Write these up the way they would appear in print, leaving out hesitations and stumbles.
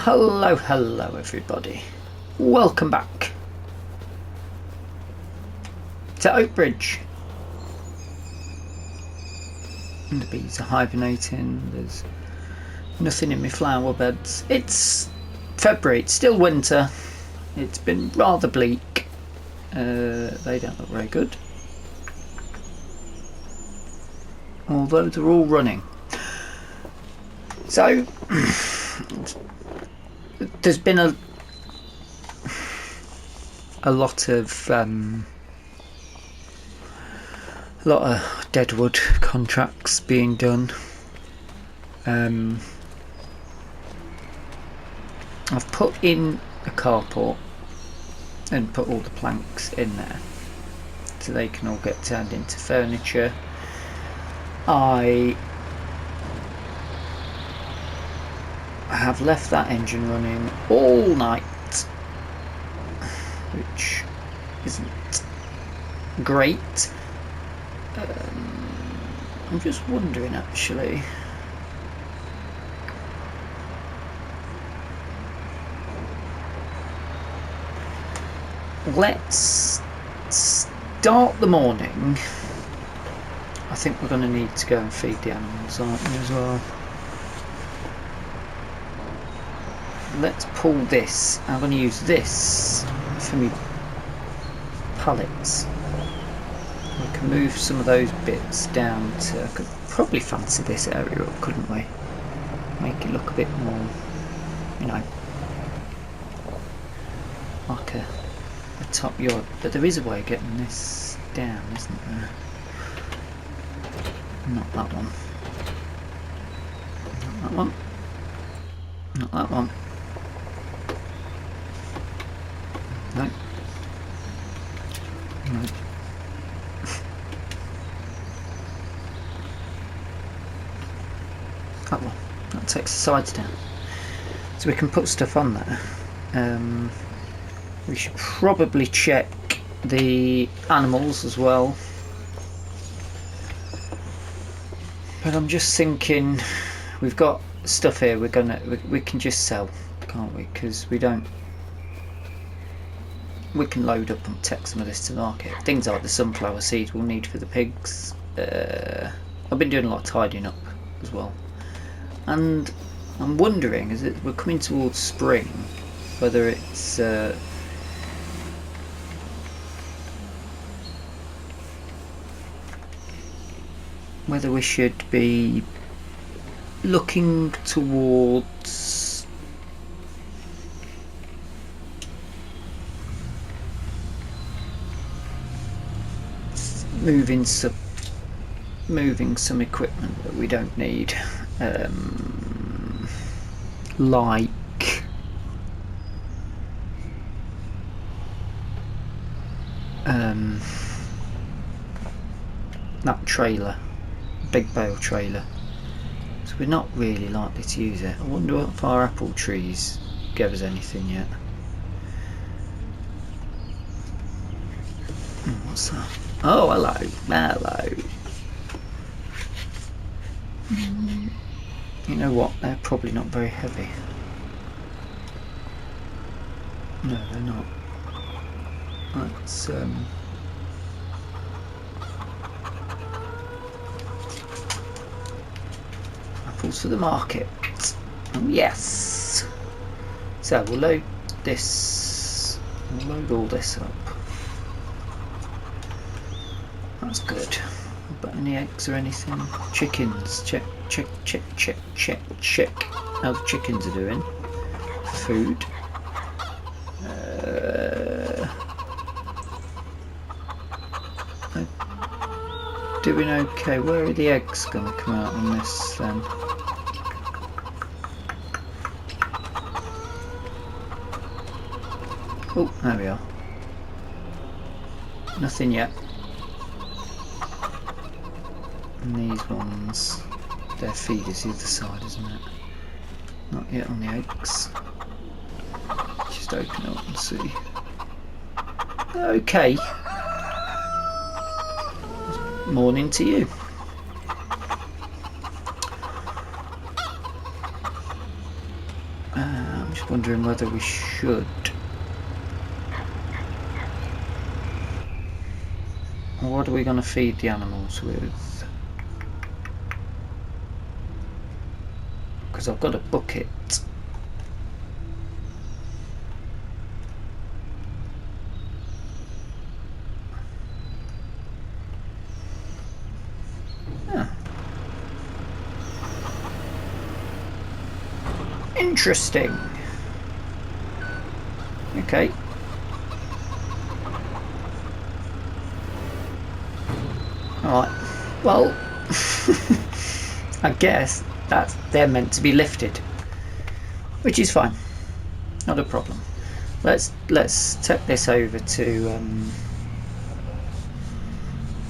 Hello everybody. Welcome back to Oakbridge. And the bees are hibernating. There's nothing in my flower beds. It's February, it's still winter. It's been rather bleak. They don't look very good. Although they're all running. So there's been a lot of deadwood contracts being done. I've put in a carport and put all the planks in there so they can all get turned into furniture. I have left that engine running all night, which isn't great. I'm just wondering actually, let's start the morning. I think we're going to need to go and feed the animals, aren't we, as well? Let's pull this. I'm going to use this for me pallets. We can move some of those bits down to... Could probably fancy this area up, couldn't we? Make it look a bit more, you know, like a top yard. But there is a way of getting this down, isn't there? Not that one. Not that one. Not that one. No. No. That one. That takes the sides down. So we can put stuff on there. We should probably check the animals as well. But I'm just thinking, we've got stuff here we can just sell, can't we? Because we can load up and take some of this to market. Things like the sunflower seeds we'll need for the pigs. I've been doing a lot of tidying up as well. And I'm wondering, as we're coming towards spring, whether it's whether we should be looking towards moving some equipment that we don't need, like that trailer, big bale trailer. So we're not really likely to use it. I wonder if our apple trees give us anything yet. What's that? Oh, hello, hello. You know what? They're probably not very heavy. No, they're not. Let's apples for the market. Oh, yes. So we'll load this. We'll load all this up. That's good. But any eggs or anything? Chickens. Check. How the chickens are doing for food. They're doing okay. Where are the eggs going to come out on this then? Oh, there we are. Nothing yet. And these ones, their feed is the other side, isn't it? Not yet on the eggs. Just open up and see. Okay. Morning to you. I'm just wondering whether we should. What are we going to feed the animals with? Because I've got a bucket. Interesting. Okay. Alright. Well, I guess they're meant to be lifted, which is fine. Not a problem. Let's take this over to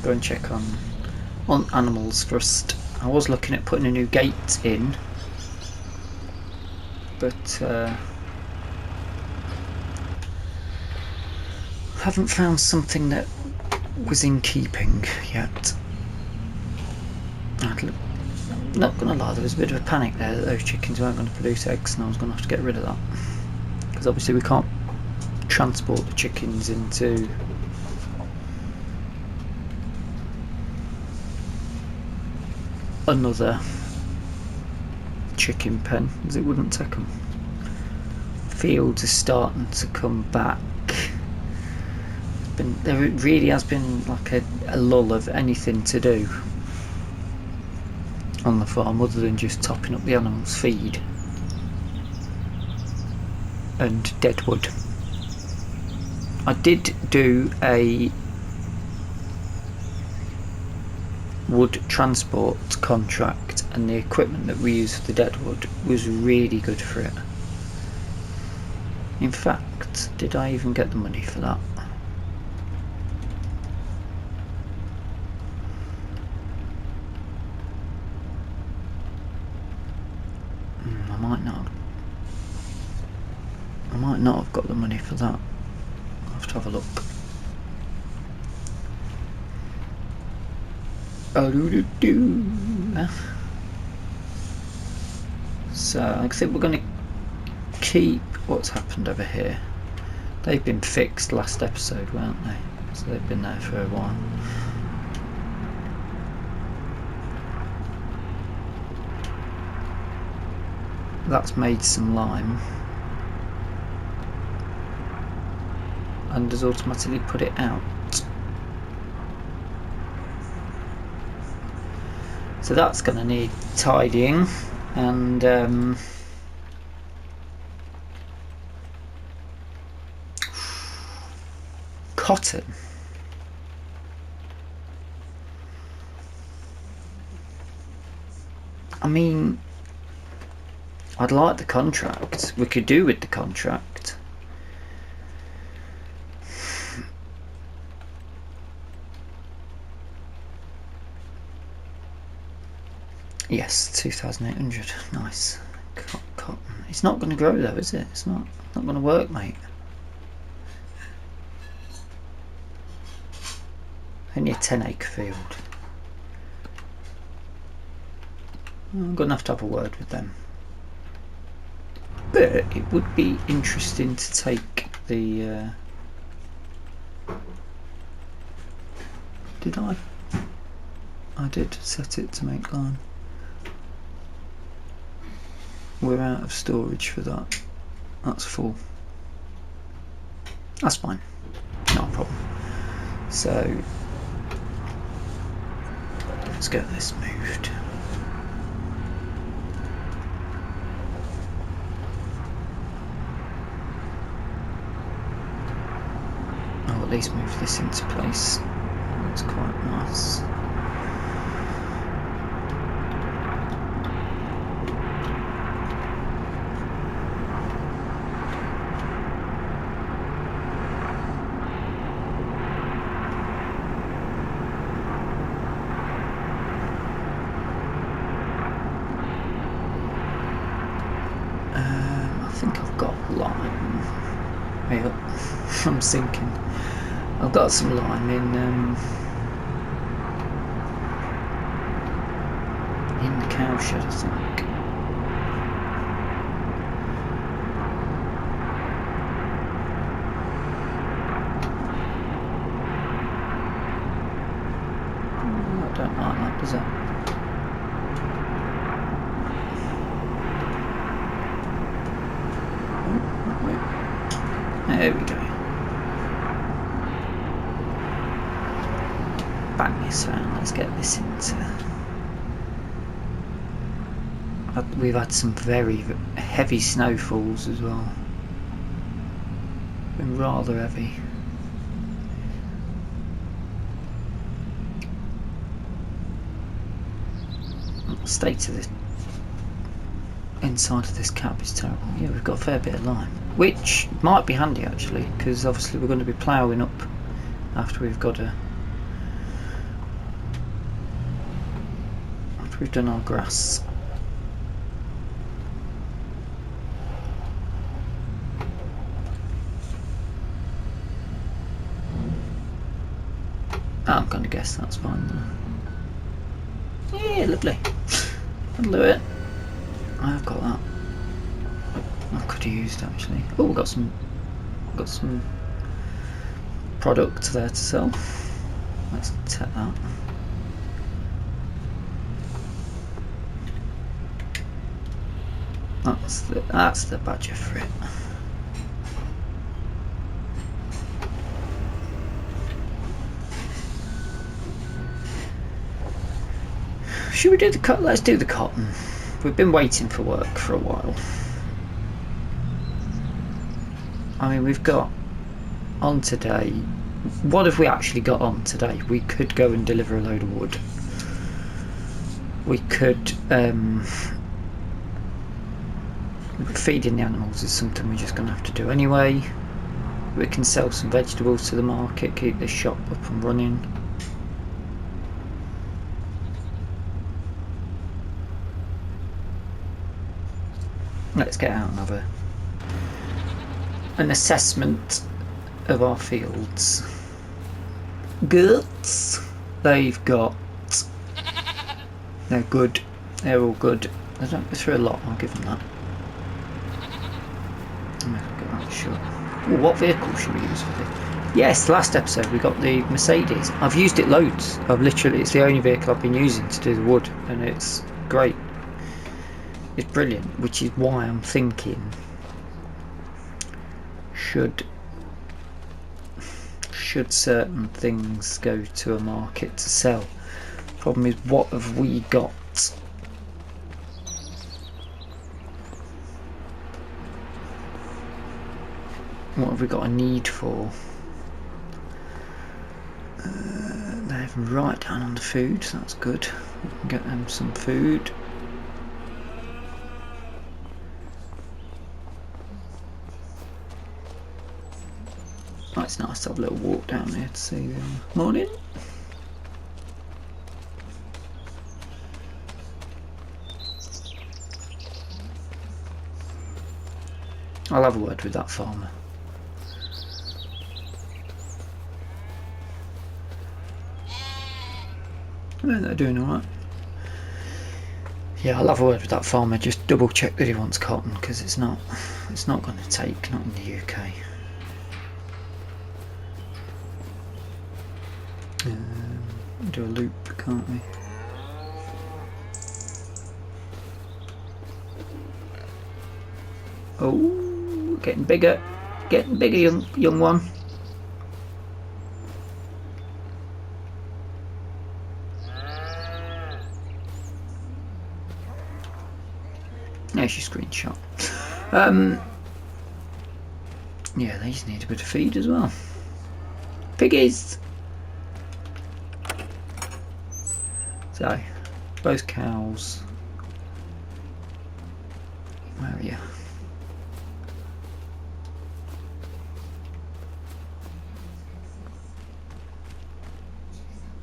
go and check on animals first. I was looking at putting a new gate in, but haven't found something that was in keeping yet. I'm not gonna lie, there was a bit of a panic there that those chickens weren't going to produce eggs, and I was going to have to get rid of that, because obviously we can't transport the chickens into another chicken pen, as it wouldn't take them. Fields are starting to come back. There really has been like a lull of anything to do on the farm other than just topping up the animals' feed and dead wood. I did do a wood transport contract, and the equipment that we use for the dead wood was really good for it. In fact, did I even get the money for that? I might not have got the money for that. I'll have to have a look. So I think we're going to keep what's happened over here. They've been fixed last episode, weren't they? So they've been there for a while. That's made some lime and has automatically put it out. So that's going to need tidying, and cotton. I mean, I'd like the contract. We could do with the contract. Yes, 2,800. Nice. Cotton. It's not going to grow though, is it? It's not going to work, mate. Only a 10-acre field. I'm going to have a word with them. But it would be interesting to take the... Did I? I did set it to make lime. We're out of storage for that. That's full. That's fine. Not a problem. So let's get this moved. I'll at least move this into place. That's quite nice. I think I've got lime. Hey up. I'm sinking. I've got some lime in the cow shed, I think. was that? There we go. Bang this round. Let's get this into. We've had some very heavy snowfalls as well. Been rather heavy. The state of the inside of this cab is terrible. Yeah, we've got a fair bit of lime, which might be handy actually, because obviously we're going to be ploughing up after we've done our grass. I'm going to guess that's fine then. Yeah, lovely. That'll do it. I've got that. I could have used actually. Oh, we've got some product there to sell. Let's take that. That's the badger for it. Should we do the cotton? Let's do the cotton. We've been waiting for work for a while. I mean, we've got on today. What have we actually got on today? We could go and deliver a load of wood. We could feeding the animals is something we're just going to have to do anyway. We can sell some vegetables to the market, keep this shop up and running. Let's get out and have an assessment of our fields. Goods. They're good. They're all good. They don't go through a lot, I'll give them that. Sure. Ooh, what vehicle should we use for this? Yes, last episode we got the Mercedes. I've used it loads. It's the only vehicle I've been using to do the wood, and it's great. It's brilliant, which is why I'm thinking should certain things go to a market to sell. Problem is, what have we got? What have we got a need for? They have right down on the food, so that's good. We can get them some food. Oh, it's nice to have a little walk down there to see them. Morning. I'll have a word with that farmer. Yeah, they're doing alright. Yeah, I'll have a word with that farmer, just double check that he wants cotton, because it's not going to take, not in the UK. Do a loop, can't we? Oh, getting bigger, young one. There's your screenshot. Yeah, they just need a bit of feed as well. Piggies. So, both cows. Where are you?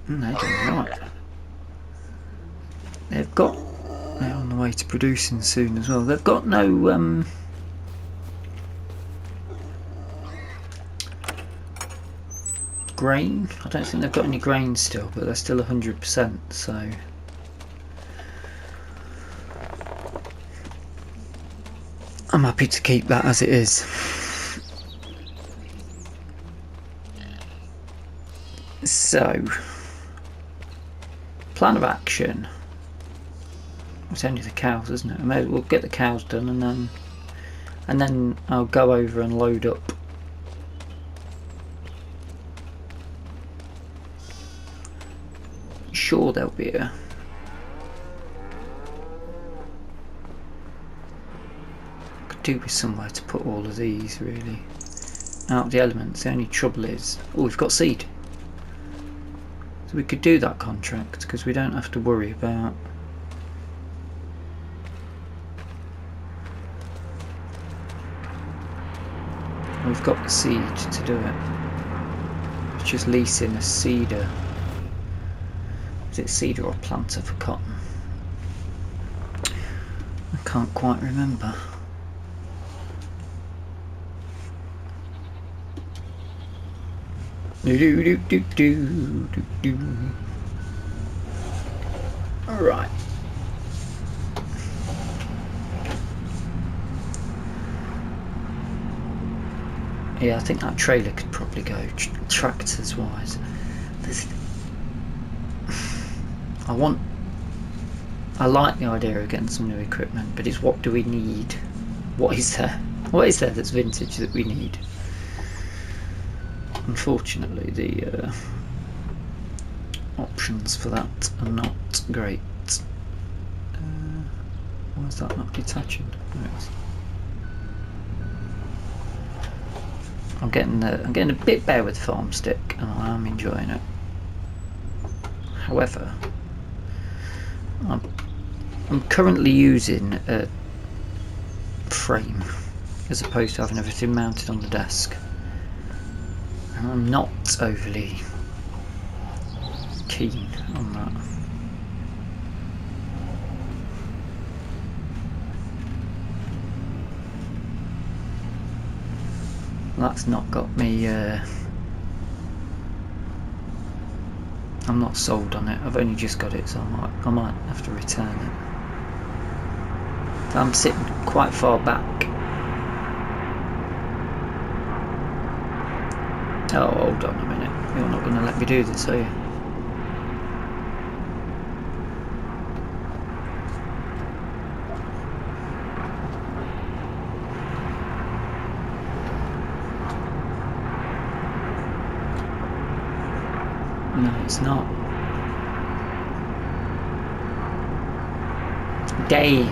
They're doing right. They're on the way to producing soon as well. They've got no grain. I don't think they've got any grain still, but they're still 100%, so I'm happy to keep that as it is. So plan of action. It's only the cows, isn't it? I may as well get the cows done, and then I'll go over and load up. Sure, there'll be a. Could do with somewhere to put all of these, really. Out of the elements. The only trouble is, oh, we've got seed. So we could do that contract because we don't have to worry about. We've got the seed to do it. It's just leasing a seeder. Is it seeder or planter for cotton? I can't quite remember. Alright. Yeah, I think that trailer could probably go tractors wise. I like the idea of getting some new equipment, but it's what do we need? What is there? What is there that's vintage that we need? Unfortunately, the options for that are not great. Why is that not detaching? There it is. I'm getting a bit better with farmstick, and I am enjoying it. However, I'm currently using a frame as opposed to having everything mounted on the desk, and I'm not overly keen on that. That's not got me. I'm not sold on it. I've only just got it, so I might have to return it. I'm sitting quite far back. Oh, hold on a minute. You're not going to let me do this, are you? No, it's not. Game.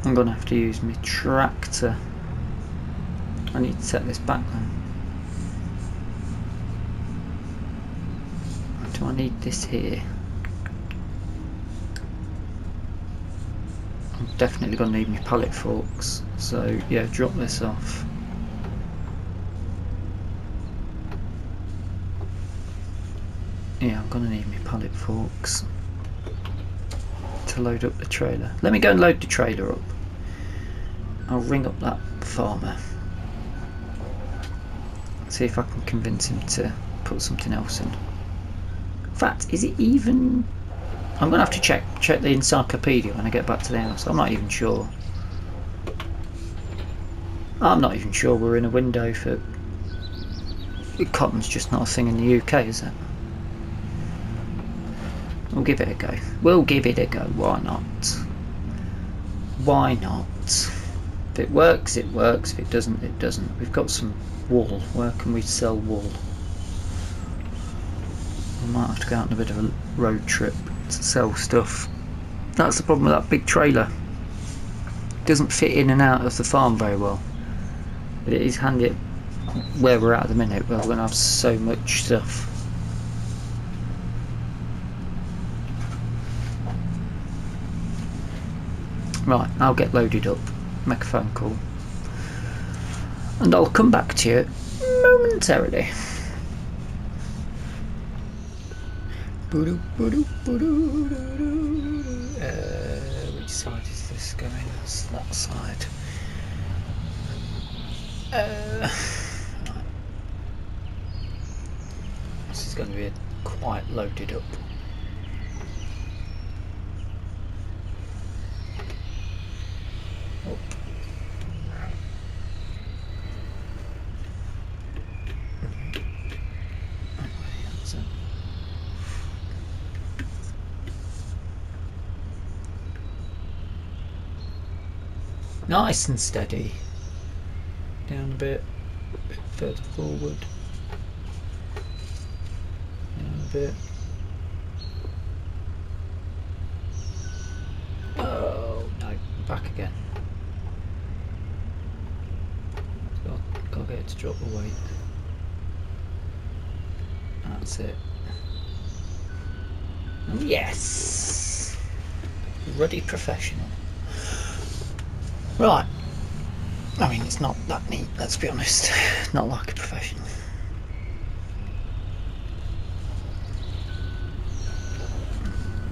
I'm gonna have to use my tractor. I need to set this back then. Do I need this here? I'm definitely gonna need my pallet forks. So yeah, drop this off. Yeah, I'm gonna need my pallet forks to load up the trailer. Let me go and load the trailer up. I'll ring up that farmer. See if I can convince him to put something else in. In fact, is it even... I'm gonna have to check the encyclopedia when I get back to the house. I'm not even sure. I'm not even sure we're in a window for... Cotton's just not a thing in the UK, is it? We'll give it a go. We'll give it a go. Why not? Why not? If it works, it works. If it doesn't, it doesn't. We've got some wool. Where can we sell wool? We might have to go out on a bit of a road trip to sell stuff. That's the problem with that big trailer. It doesn't fit in and out of the farm very well. But it is handy where we're at the minute, where we're going to have so much stuff. Right, I'll get loaded up, make a phone call, and I'll come back to you momentarily. Which side is this going? That's that side. Right. This is going to be quite loaded up. Nice and steady. Down a bit further forward. Down a bit. Oh no, back again. Gotta get it to drop the weight. That's it. Oh, yes! Ruddy professional. Right. I mean, it's not that neat, let's be honest. Not like a professional.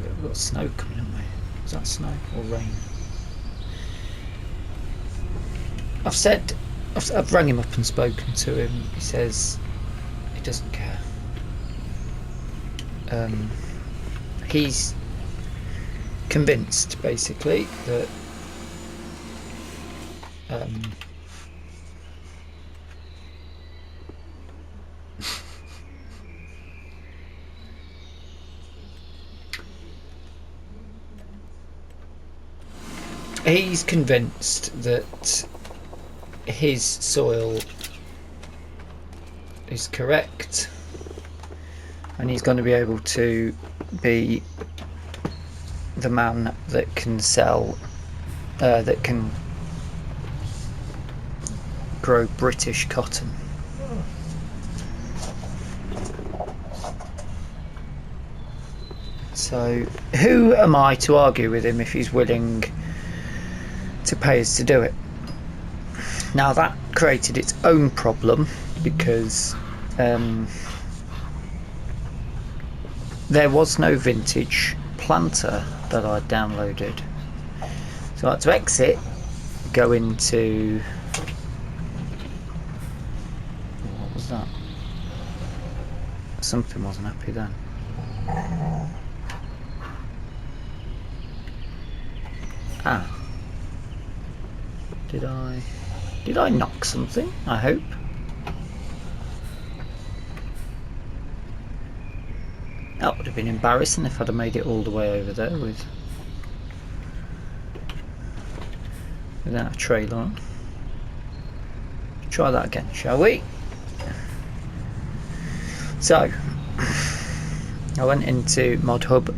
We've got snow coming, haven't we? Is that snow or rain? I've rang him up and spoken to him. He says he doesn't care. He's convinced, basically, that he's convinced that his soil is correct, and he's going to be able to be the man that can sell, that can grow British cotton. So who am I to argue with him if he's willing to pay us to do it? Now that created its own problem, because there was no vintage planter that I downloaded, so I had to exit, go into, what was that? Something wasn't happy then. Did I knock something? I hope. That would have been embarrassing if I'd have made it all the way over there without a trailer on. Try that again, shall we? So, I went into Mod Hub.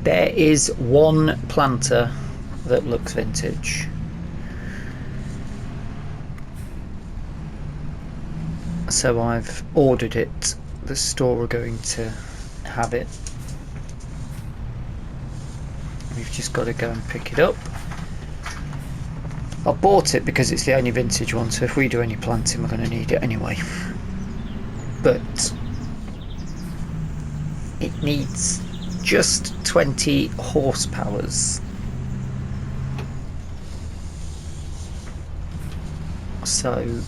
There is one planter that looks vintage. So I've ordered it. The store are going to have it. We've just got to go and pick it up. I bought it because it's the only vintage one, so if we do any planting we're going to need it anyway. But it needs just 20 horsepowers. So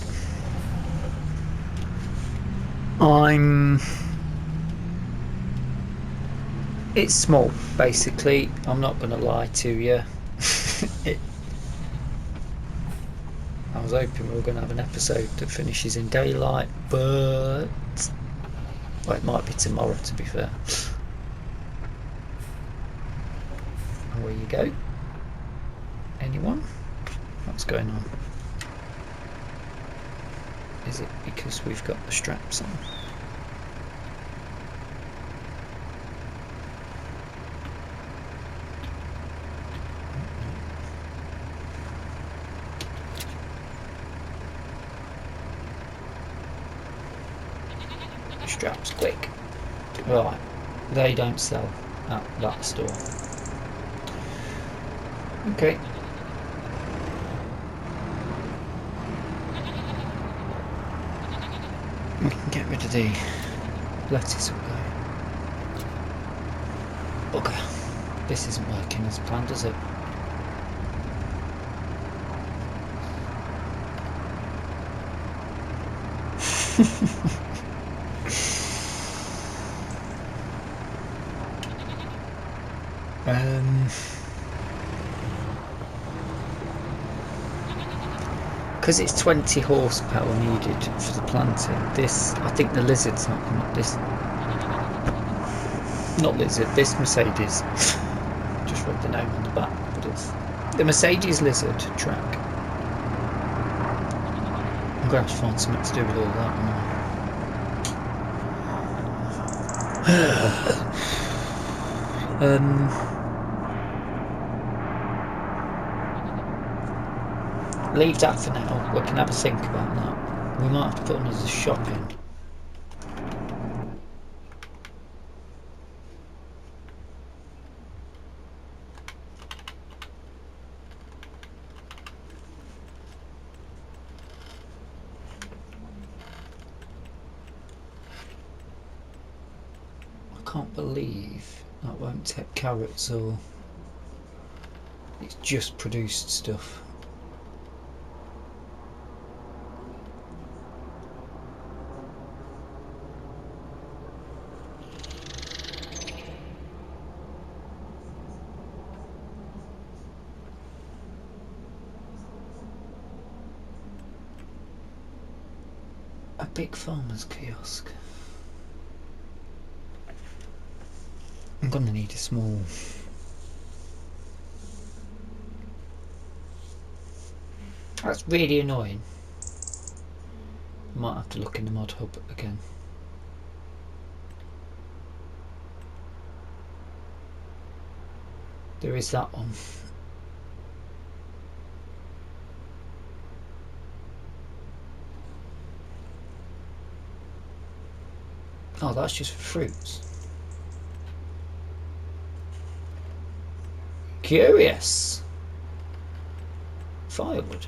it's small, basically. I'm not going to lie to you. I was hoping we were going to have an episode that finishes in daylight, but well, it might be tomorrow, to be fair. Away you go. Anyone? What's going on? Is it because we've got the straps on? Straps, quick. Right, they don't sell at that store. Okay. We can get rid of the lettuce. Okay, this isn't working as planned, is it? Because it's 20 horsepower needed for the planting. This, I think the Lizard's not this. Not Lizard. This Mercedes. Just read the name on the back, but it's the Mercedes Lizard track. I'm going to have to find something to do with all that, aren't I? Leave that for now. We can have a think about that. We might have to put another shop in. I can't believe that won't take carrots, or it's just produced stuff. A big farmer's kiosk. I'm gonna need a small. That's really annoying. Might have to look in the mod hub again. There is that one. Oh, that's just for fruits. Curious. Firewood.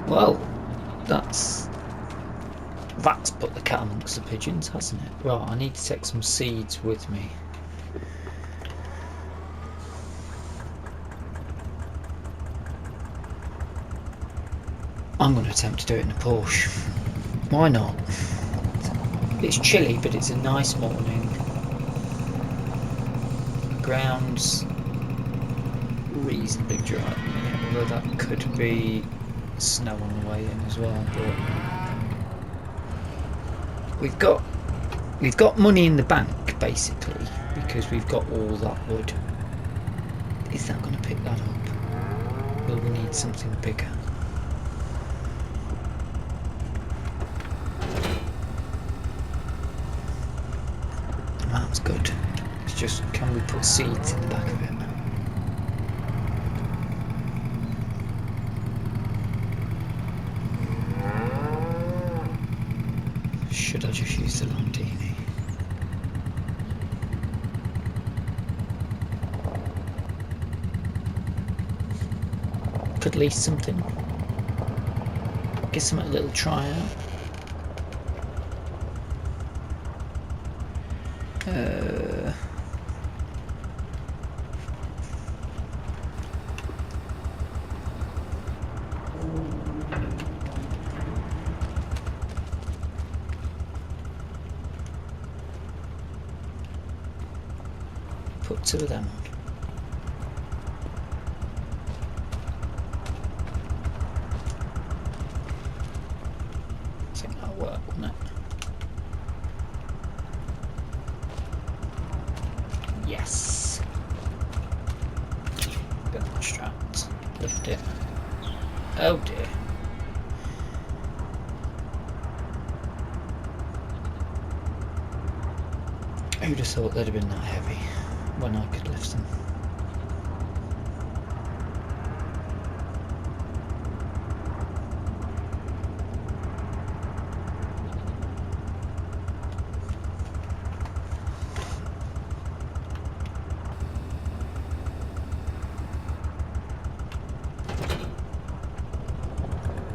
Well, that's put the cat amongst the pigeons, hasn't it? Right, I need to take some seeds with me. I'm going to attempt to do it in the Porsche. Why not? It's chilly, but it's a nice morning. The ground's reasonably dry at the minute, although that could be snow on the way in as well. But we've got money in the bank basically because we've got all that wood. Is that going to pick that up? Will we need something bigger? That's good. It's just, can we put seeds in the back of it? Should I just use the Landini? Could lease something. Give something a little try out. Put two of them on. I think that'll work, won't it? Yes. Get that strapped. Lift it. Oh dear. Who'd have thought they'd have been that heavy when I could lift them?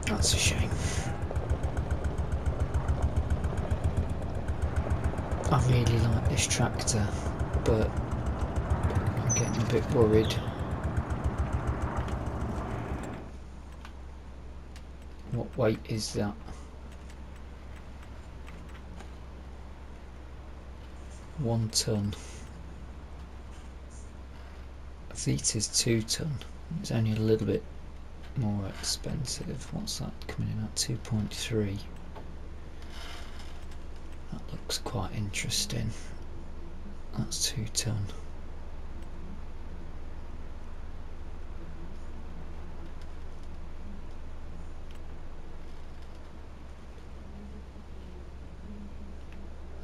That's a shame. I really like this tractor, but I'm getting a bit worried. What weight is that? 1 ton. Vita's 2 ton. It's only a little bit more expensive. What's that coming in at? 2.3. That looks quite interesting. That's 2 ton.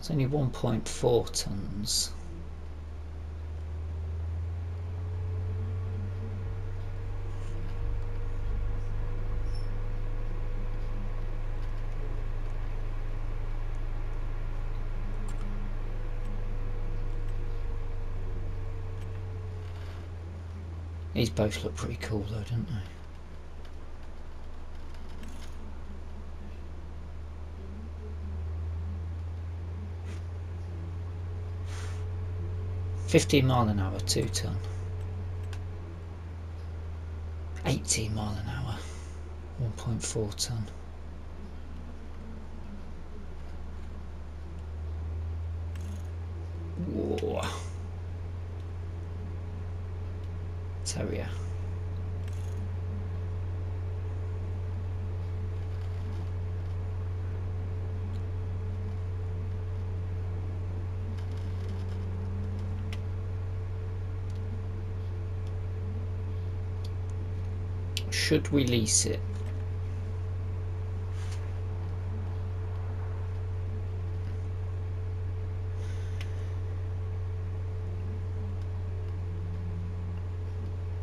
It's only 1.4 tons. These both look pretty cool though, don't they? mph, 2 ton. 18 mile an hour, 1.4 ton. Whoa. Terrier. Should we lease it?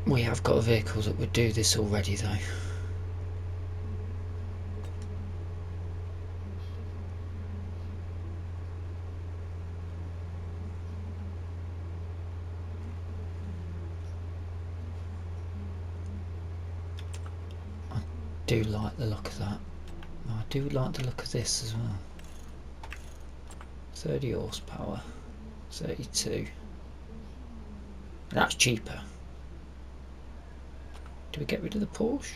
We have got a vehicle that would do this already though. I do like the look of that. I do like the look of this as well. 30 horsepower, 32. That's cheaper. Do we get rid of the Porsche?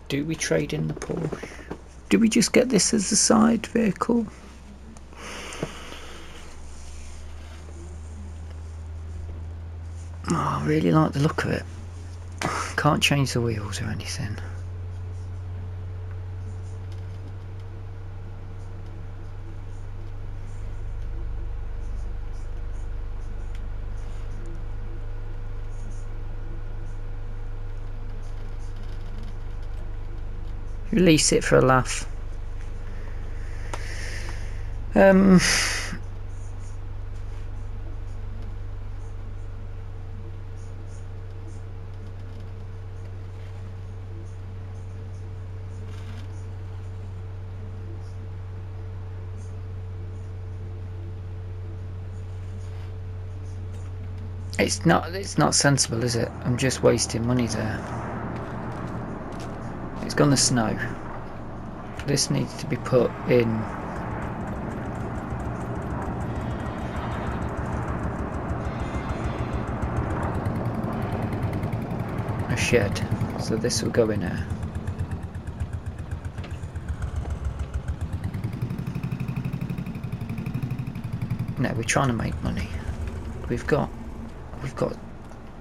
Do we trade in the Porsche? Do we just get this as a side vehicle? Oh, I really like the look of it. Can't change the wheels or anything. Release it for a laugh. It's not sensible, is it? I'm just wasting money there. It's gonna snow. This needs to be put in a shed. So this will go in there. No, we're trying to make money. We've got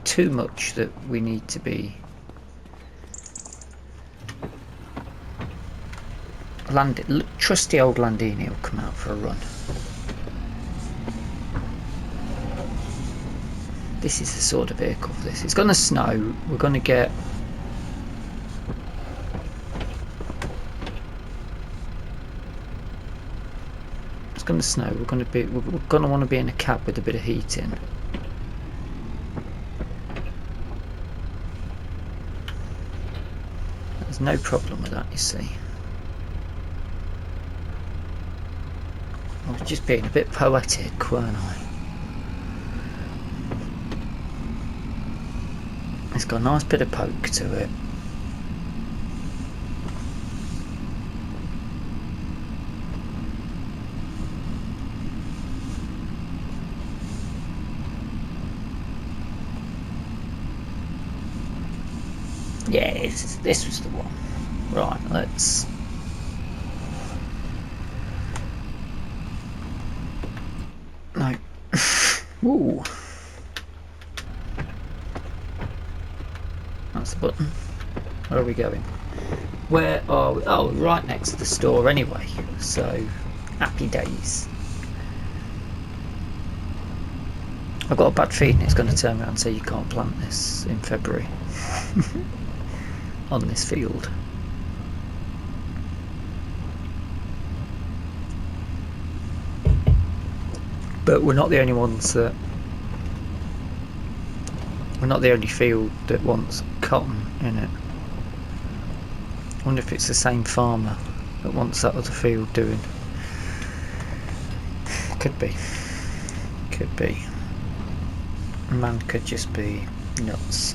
too much that we need to be trusty old Landini will come out for a run. This is the sort of vehicle for this. It's going to snow. We're going to get it's going to snow. We're going to want to be in a cab with a bit of heat in. There's no problem with that, you see. I was just being a bit poetic, weren't I? It's got a nice bit of poke to it. Yeah, this was the one. Right, let's... No. Ooh. That's the button. Where are we going? Where are we? Oh, right next to the store anyway. So Happy days. I've got a bad feeling it's going to turn around and say you can't plant this in February on this field. But we're not the only ones that... We're not the only field that wants cotton in it. I wonder if it's the same farmer that wants that other field doing. Could be. Could be. Man could just be nuts.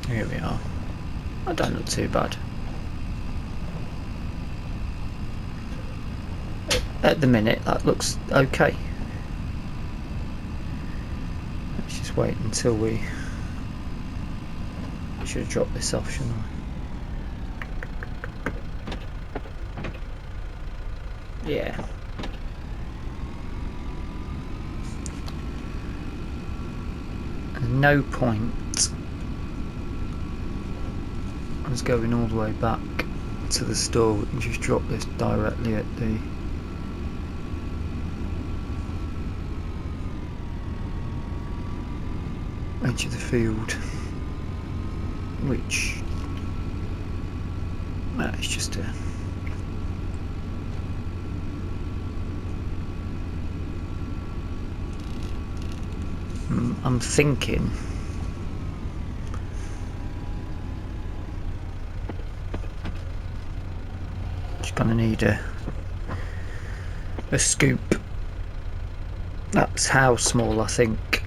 Here we are. I don't look too bad. At the minute, that looks okay. Let's just wait until we... I should have dropped this off, shouldn't I? Yeah. There's no point us going all the way back to the store. We can just drop this directly at the edge of the field, which it's just a I'm thinking just gonna need a scoop. That's how small I think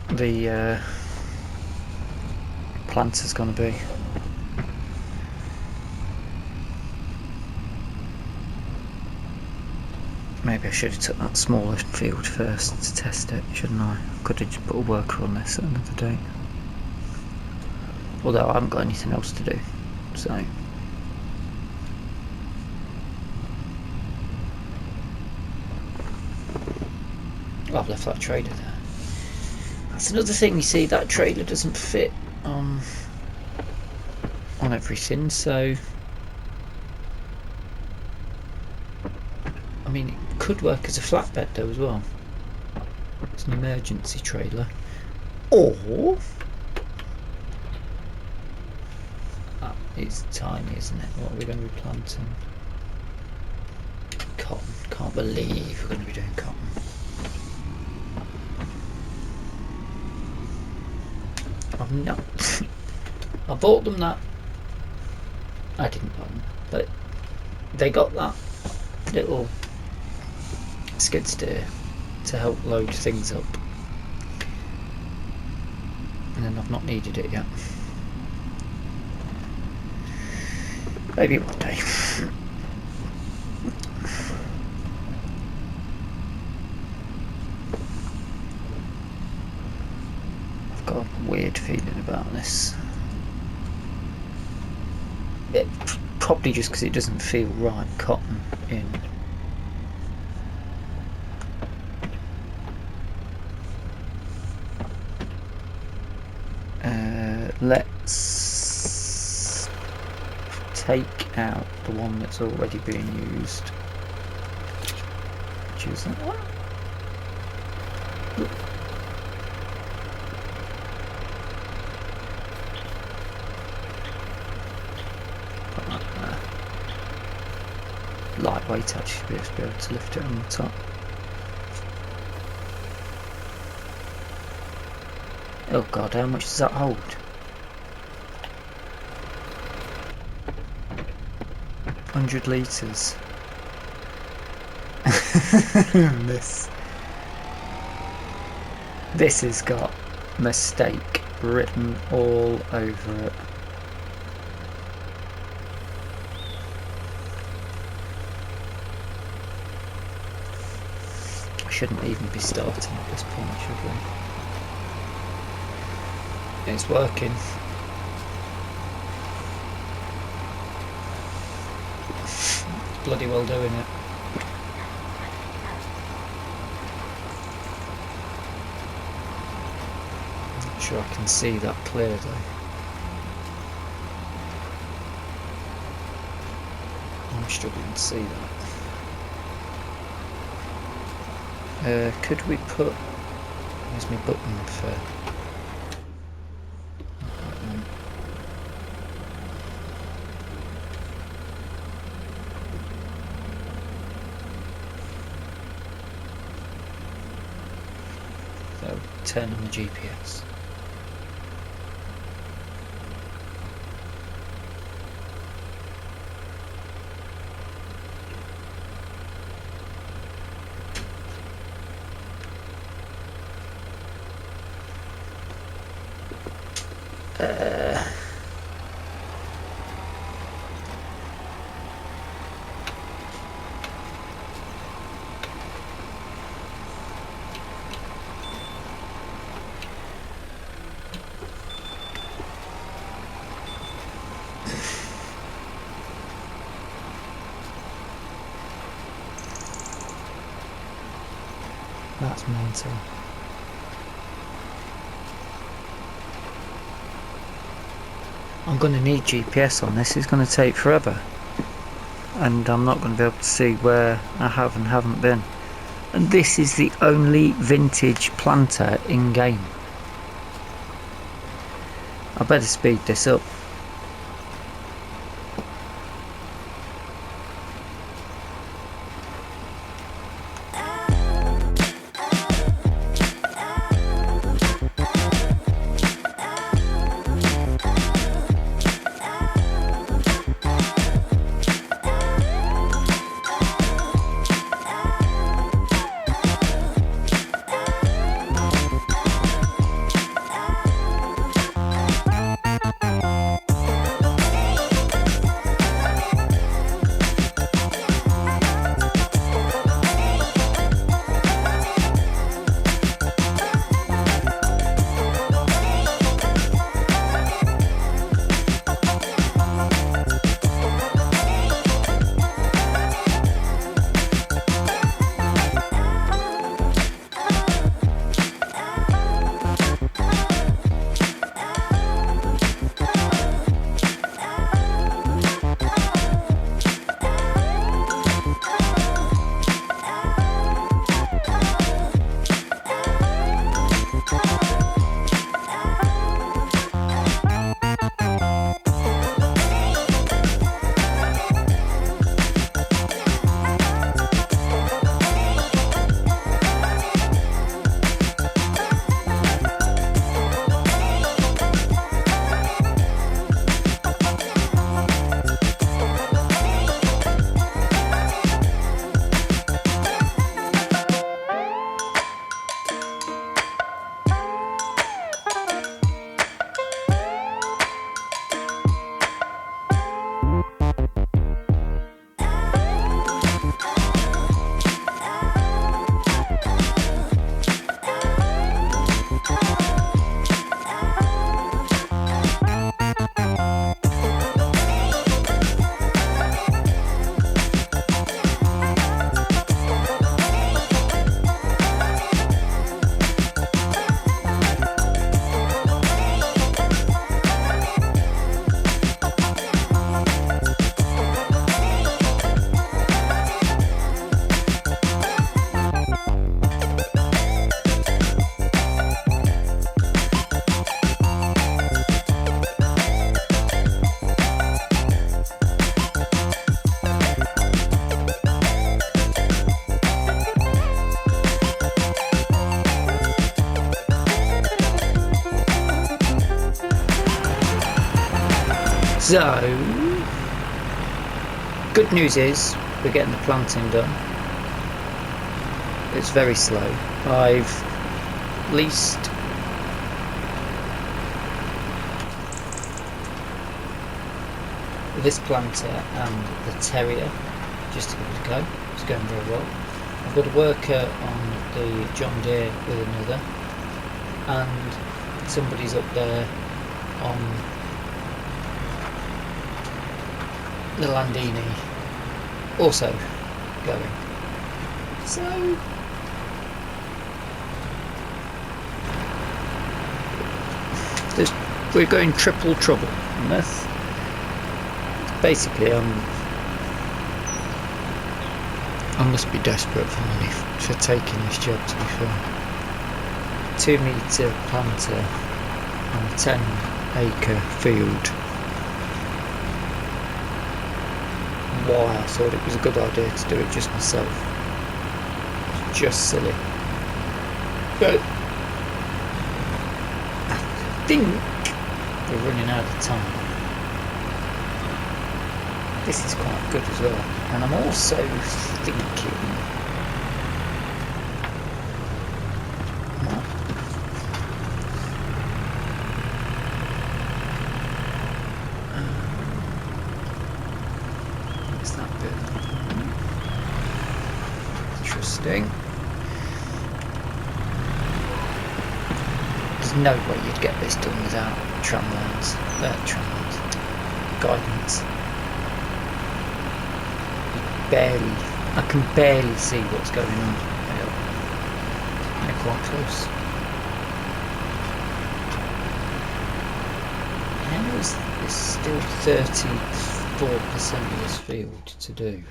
the planter's gonna be. Maybe I should have took that smaller field first to test it, shouldn't I? Could have just put a worker on this another day. Although I haven't got anything else to do, so. I've left that trailer there. That's another thing, you see, that trailer doesn't fit on everything, so I mean, it could work as a flatbed though as well. It's an emergency trailer. Or it's tiny, isn't it? What are we going to be planting? Cotton. Can't believe we're going to be doing cotton. I've not. I bought them that. I didn't buy them, but they got that little skid steer to help load things up, and then I've not needed it yet. Maybe one day. I've got a weird feeling about this. Probably just because it doesn't feel right, cotton in. Let's take out the one that's already being used. Choose that one. Put that there. Lightweight, actually, to be able to lift it on the top. Oh god, how much does that hold? 100 litres. This has got mistake written all over it. I shouldn't even be starting at this point, should we? It's working. bloody well doing it. Not sure I can see that clearly. I'm struggling to see that. Could we put... Where's my button for... So, turn on the GPS. That's mental. I'm going to need GPS on this. It's going to take forever, and I'm not going to be able to see where I have and haven't been. And this is the only vintage planter in game. I better speed this up. So, good news is we're getting the planting done. It's very slow. I've leased this planter and the terrier just to give it a go. It's going very well. I've got a worker on the John Deere with another, and somebody's up there on the Landini also going. So we're going triple trouble on this. Basically, I must be desperate for money for taking this job, to be fair. 2 metre planter on a 10-acre field. Why I thought it was a good idea to do it just myself. Just silly. But I think we're running out of time. This is quite good as well. And I'm also thinking what's that bit? Interesting. There's no way you'd get this done without tramlines, guidance. I can barely see what's going on. They're quite close. How is this still 34% of this field to do?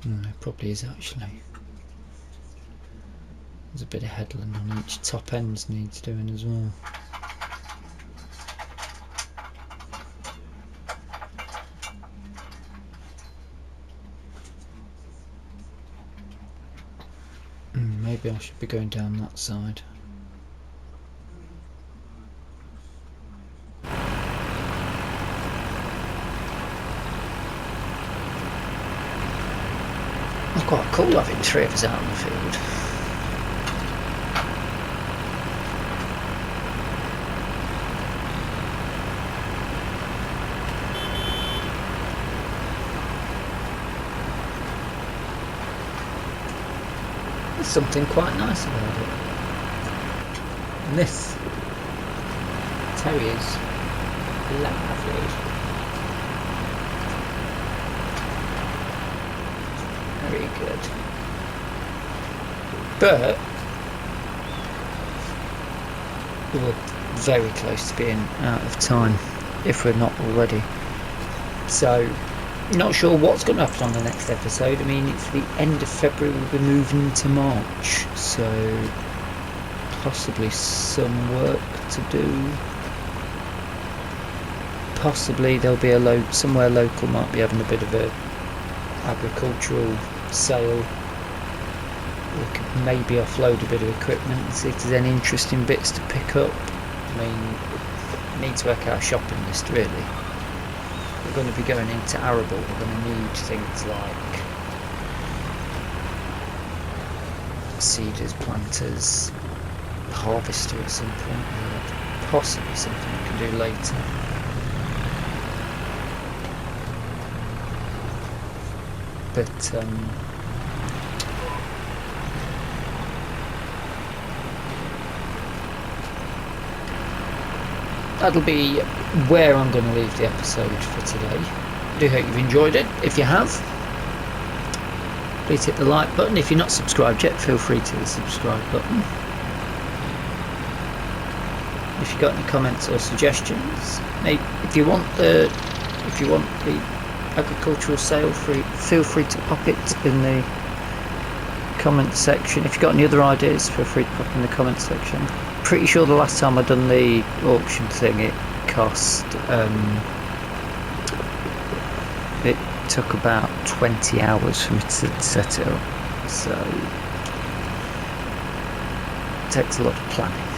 It probably is actually. There's a bit of headland on each. Top ends needs doing as well. Maybe I should be going down that side. It's quite cool having 3 of us out in the field. There's something quite nice about it. And this terrier's lovely. Very good. But we're very close to being out of time, if we're not already. So not sure what's going to happen on the next episode. I mean, it's the end of February, we'll be moving into March, so possibly some work to do. Possibly there'll be somewhere local might be having a bit of a agricultural sale. We could maybe offload a bit of equipment and see if there's any interesting bits to pick up. I mean, we need to work out a shopping list really. We're going to be going into arable. We're going to need things like seeders, planters, harvester at some point, or possibly something we can do later. But that'll be where I'm going to leave the episode for today. I do hope you've enjoyed it. If you have, please hit the like button. If you're not subscribed yet, feel free to hit the subscribe button. If you've got any comments or suggestions, maybe if you want the agricultural sale, feel free to pop it in the comment section. If you've got any other ideas, feel free to pop in the comment section. Pretty sure the last time I done the auction thing, it cost it took about 20 hours for me to set it up, so it takes a lot of planning.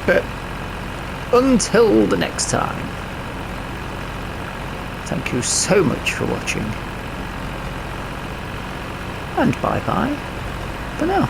But until the next time, thank you so much for watching, and bye bye for now.